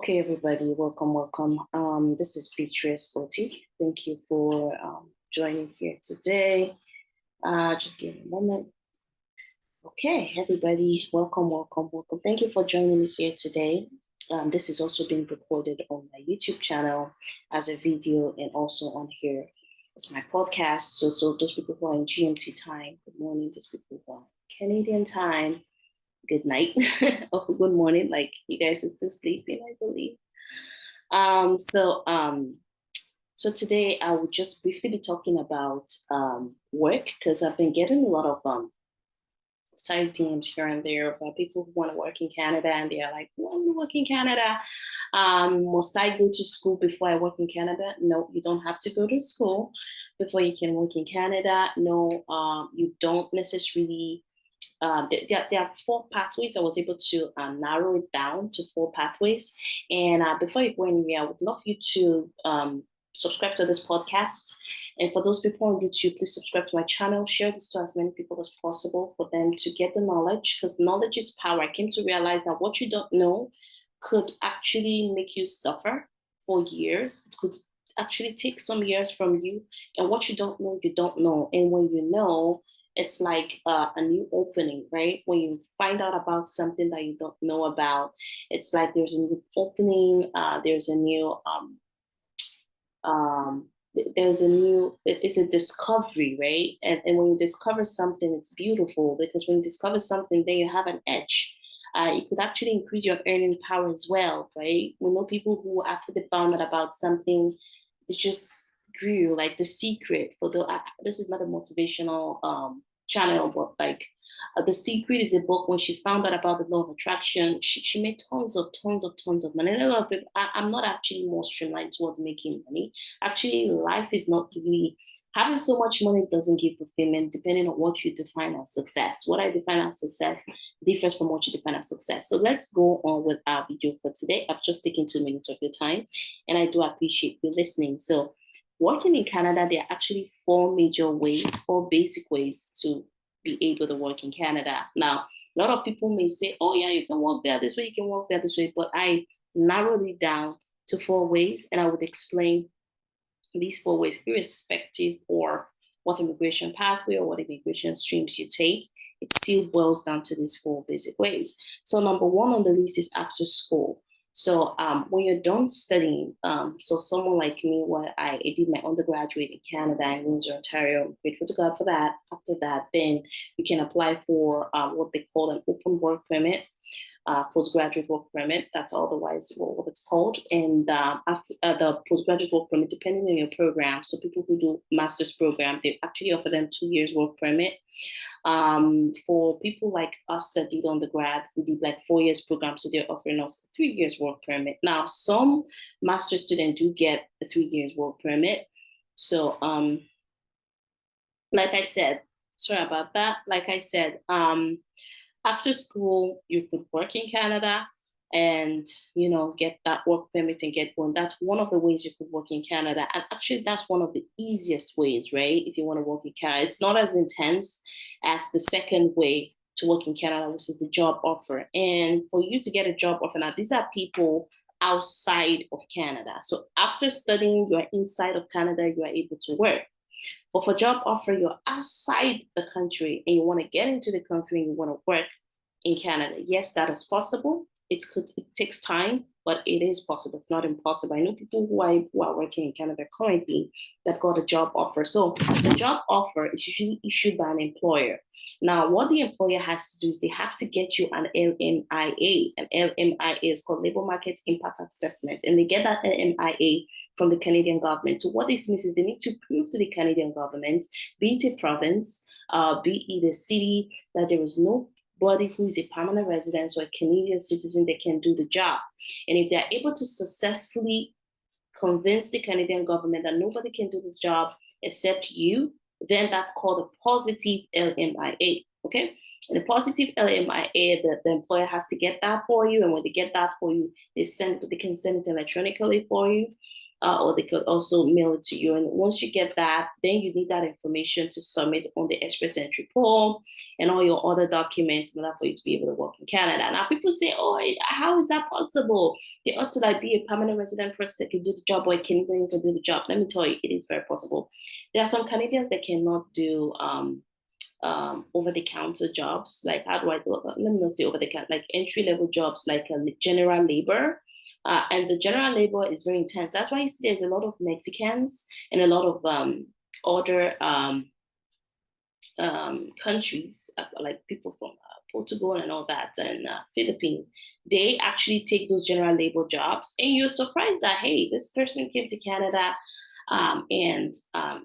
Okay, everybody, welcome. This is Beatrice Oti. Thank you for joining here today. Just give me a moment. Okay, everybody, welcome. Thank you for joining me here today. This is also being recorded on my YouTube channel as a video and also on here. It's my podcast. So those people who are in GMT time, good morning. Those people who are Canadian time, good night or good morning. Like you guys are still sleeping, I believe. So today I will just briefly be talking about work because I've been getting a lot of side DMs here and there of people who want to work in Canada and they're like, "I want to work in Canada. Must I go to school before I work in Canada?" No, you don't have to go to school before you can work in Canada. No, you don't necessarily. There are four pathways. I was able to narrow it down to four pathways. And before you go anywhere, I would love you to subscribe to this podcast. And for those people on YouTube, please subscribe to my channel. Share this to as many people as possible for them to get the knowledge, because knowledge is power. I came to realize that what you don't know could actually make you suffer for years. It could actually take some years from you. And what you don't know, you don't know. And when you know, it's like a new opening, right? When you find out about something that you don't know about, it's like there's a new opening, there's a new it's a discovery, right? And when you discover something, it's beautiful, because when you discover something, then you have an edge. It could actually increase your earning power as well, right? We know people who, after they found out about something, they just grew. Like The Secret, for the this is not a motivational channel, but like The Secret is a book. When she found out about the law of attraction, she made tons of money. And a lot of people, I'm not actually more streamlined towards making money. Actually, life is not really, having so much money doesn't give fulfillment, depending on what you define as success. What I define as success differs from what you define as success. So let's go on with our video for today. I've just taken 2 minutes of your time, and I do appreciate you listening. So working in Canada, there are actually four major ways, four basic ways to be able to work in Canada. Now, a lot of people may say, "Oh yeah, you can work there this way, you can work there this way," but I narrowed it down to four ways, and I would explain these four ways, irrespective of what immigration pathway or what immigration streams you take. It still boils down to these four basic ways. So number one on the list is after school. So when you're done studying, so someone like me, when I did my undergraduate in Canada in Windsor, Ontario, I'm grateful to God for that. After that, then you can apply for what they call an open work permit, postgraduate work permit. That's otherwise what it's called. And after the postgraduate work permit, depending on your program, so people who do master's program, they actually offer them 2 years work permit. For people like us that did undergrad, we did like 4 years program, so they're offering us 3 years work permit. Now, some master's students do get a 3 years work permit. So, like I said, sorry about that. Like I said, after school, you could work in Canada and get that work permit and get one. That's one of the ways you could work in Canada. And actually that's one of the easiest ways, right? If you want to work in Canada. It's not as intense as the second way to work in Canada, which is the job offer. And for you to get a job offer, now these are people outside of Canada. So after studying, you are inside of Canada, you are able to work. But for job offer, you're outside the country and you want to get into the country and you want to work in Canada. Yes, that is possible. It takes time, but it is possible. It's not impossible. I know people who are working in Canada currently that got a job offer. So the job offer is usually issued by an employer. Now, what the employer has to do is they have to get you an LMIA. An LMIA is called Labor Market Impact Assessment, and they get that LMIA from the Canadian government. So what this means is they need to prove to the Canadian government, be it a province, be it a city, that there is nobody who is a permanent resident or a Canadian citizen that can do the job. And if they're able to successfully convince the Canadian government that nobody can do this job except you, then that's called a positive LMIA. Okay. And the positive LMIA, the employer has to get that for you. And when they get that for you, they can send it electronically for you. Or they could also mail it to you. And once you get that, then you need that information to submit on the Express Entry form and all your other documents in order for you to be able to work in Canada. Now, people say, oh, how is that possible? They ought to like be a permanent resident person that can do the job, or a Canadian can do the job. Let me tell you, it is very possible. There are some Canadians that cannot do over-the-counter jobs. Like, how do I do it? Let me not say over-the-counter, like entry-level jobs, like general labor. And the general labor is very intense. That's why you see there's a lot of Mexicans and a lot of other countries, like people from Portugal and all that, and Philippines. They actually take those general labor jobs, and you're surprised that, hey, this person came to Canada and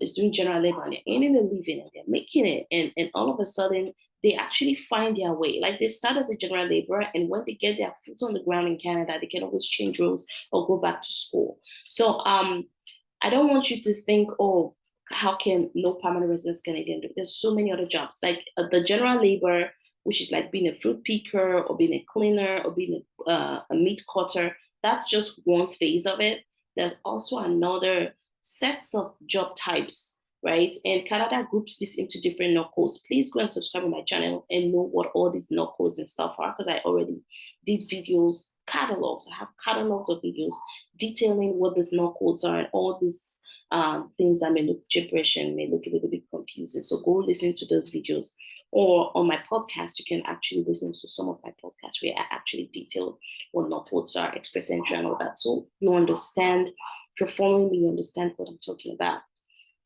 is doing general labor, and they're earning a living and they're making it, and all of a sudden they actually find their way. Like, they start as a general laborer, and when they get their foot on the ground in Canada, they can always change roles or go back to school. So I don't want you to think, oh, how can no permanent residents Canadian do? There's so many other jobs, like the general labor, which is like being a fruit picker or being a cleaner or being a meat cutter. That's just one phase of it. There's also another sets of job types, right? And Canada groups this into different NOC codes. Please go and subscribe to my channel and know what all these NOC codes and stuff are, because I already did videos, catalogs. I have catalogs of videos detailing what these NOC codes are and all these things that may look gibberish and may look a little bit confusing. So go listen to those videos. Or on my podcast, you can actually listen to some of my podcasts where I actually detail what NOC codes are, Express Entry and all that. So you understand, if you're following me, you understand what I'm talking about.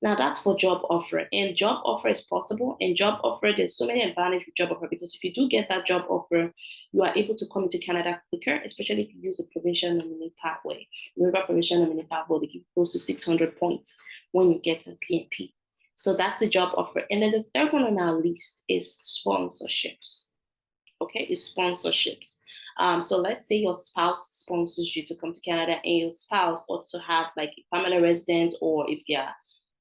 Now that's for job offer, and job offer is possible. And job offer, there's so many advantages with job offer, because if you do get that job offer, you are able to come into Canada quicker, especially if you use the provincial nominee pathway. Remember, provincial nominee pathway, they give close to 600 points when you get a PNP. So that's the job offer. And then the third one on our list is sponsorships. Okay, is sponsorships. So let's say your spouse sponsors you to come to Canada, and your spouse also have like a permanent resident, or if they're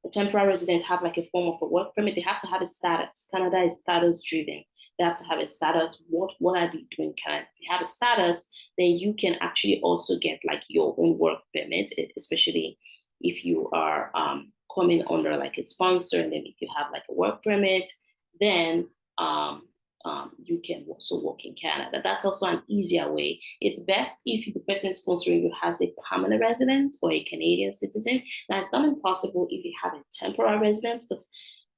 a temporary resident, have like a form of a work permit. They have to have a status. Canada is status driven. They have to have a status. What are they doing in Canada? If you have a status, then you can actually also get like your own work permit, especially if you are coming under like a sponsor, and then if you have like a work permit, then you can also work in Canada. That's also an easier way. It's best if the person sponsoring you has a permanent resident or a Canadian citizen. Now, it's not impossible if you have a temporary residence, but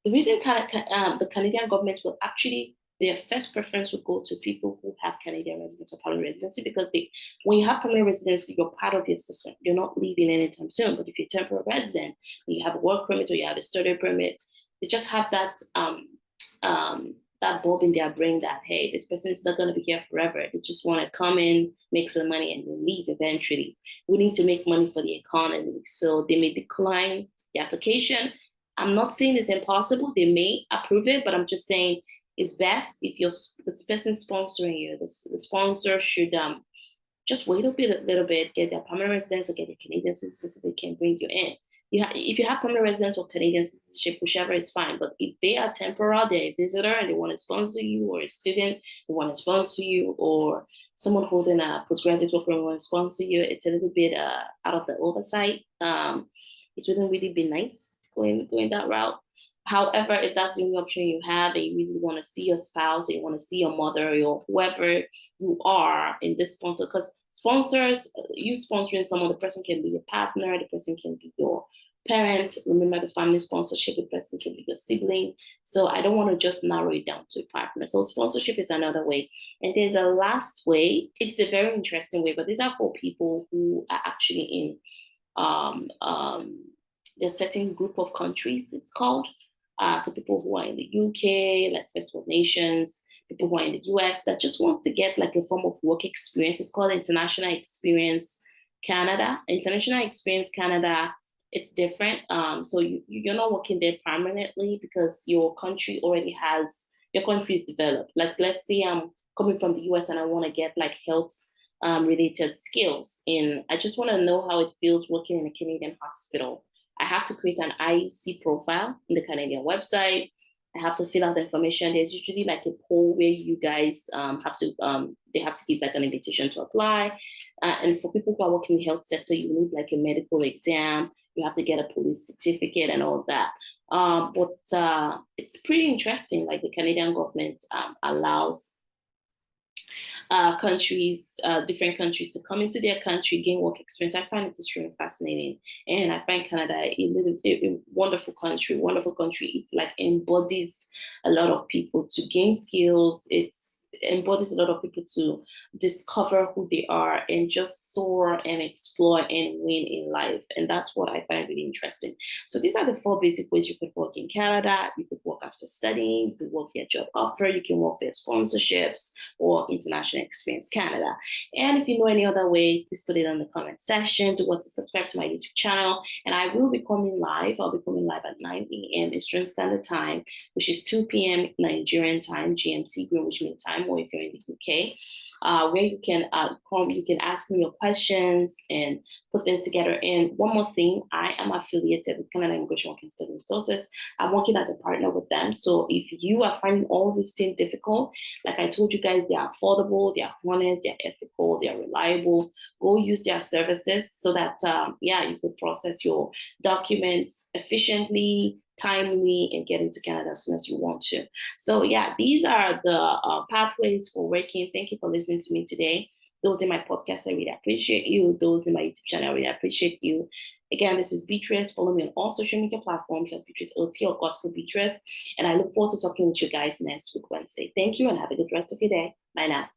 the reason the Canadian government will actually, their first preference will go to people who have Canadian residence or permanent residency, because when you have permanent residency, you're part of their system. You're not leaving anytime soon. But if you're a temporary resident, you have a work permit or you have a study permit, they just have that bulb in their brain that, hey, this person is not going to be here forever. They just want to come in, make some money, and then leave eventually. We need to make money for the economy. So they may decline the application. I'm not saying it's impossible. They may approve it, but I'm just saying it's best if this person sponsoring you, the sponsor should just wait a little bit, get their permanent residence or get a Canadian citizen so they can bring you in. If you have permanent residence or Canadian citizenship, whichever is fine. But if they are temporary, they're a visitor and they want to sponsor you, or a student, they want to sponsor you, or someone holding a postgraduate program want to sponsor you, it's a little bit out of the oversight. It wouldn't really be nice going that route. However, if that's the only option you have, and you really want to see your spouse, or you want to see your mother, or whoever you are in this sponsor, because sponsors, you sponsoring someone, the person can be your partner, the person can be your parent. Remember, the family sponsorship, the person can be your sibling. So I don't want to just narrow it down to a partner. So sponsorship is another way. And there's a last way. It's a very interesting way, but these are for people who are actually in the certain group of countries, it's called. So people who are in the UK, like First World Nations, people who are in the US that just wants to get like a form of work experience. It's called International Experience Canada. International Experience Canada, it's different. So you're not working there permanently because your country is developed. Like, let's say I'm coming from the US and I want to get like health related skills. And I just want to know how it feels working in a Canadian hospital. I have to create an IEC profile in the Canadian website. I have to fill out the information. There's usually like a poll where you guys have to they have to give like an invitation to apply. And for people who are working in the health sector, you need like a medical exam. You have to get a police certificate and all that. But it's pretty interesting. Like the Canadian government allows different countries to come into their country, gain work experience. I find it extremely fascinating. And I find Canada a wonderful country, wonderful country. It like embodies a lot of people to gain skills. It embodies a lot of people to discover who they are and just soar and explore and win in life. And that's what I find really interesting. So these are the 4 basic ways you could work in Canada. You could work after studying, you could work via job offer, you can work via sponsorships or international experience Canada. And if you know any other way, please put it in the comment section. Do want to subscribe to my YouTube channel. And I will be coming live. I'll be coming live at 9 a.m. Eastern Standard Time, which is 2 p.m. Nigerian time, GMT, Greenwich Mean Time, or if you're in the UK, where you can you can ask me your questions and put things together. And one more thing, I am affiliated with Canada Immigration Work and Study Resources. I'm working as a partner with them. So if you are finding all these things difficult, like I told you guys, they are affordable, they are honest, they are ethical, they are reliable. Go use their services so that, you could process your documents efficiently, timely, and get into Canada as soon as you want to. So yeah, these are the pathways for working. Thank you for listening to me today. Those in my podcast, I really appreciate you. Those in my YouTube channel, I really appreciate you. Again, this is Beatrice. Follow me on all social media platforms at Beatrice OT or Gospel Beatrice. And I look forward to talking with you guys next week, Wednesday. Thank you and have a good rest of your day. Bye now.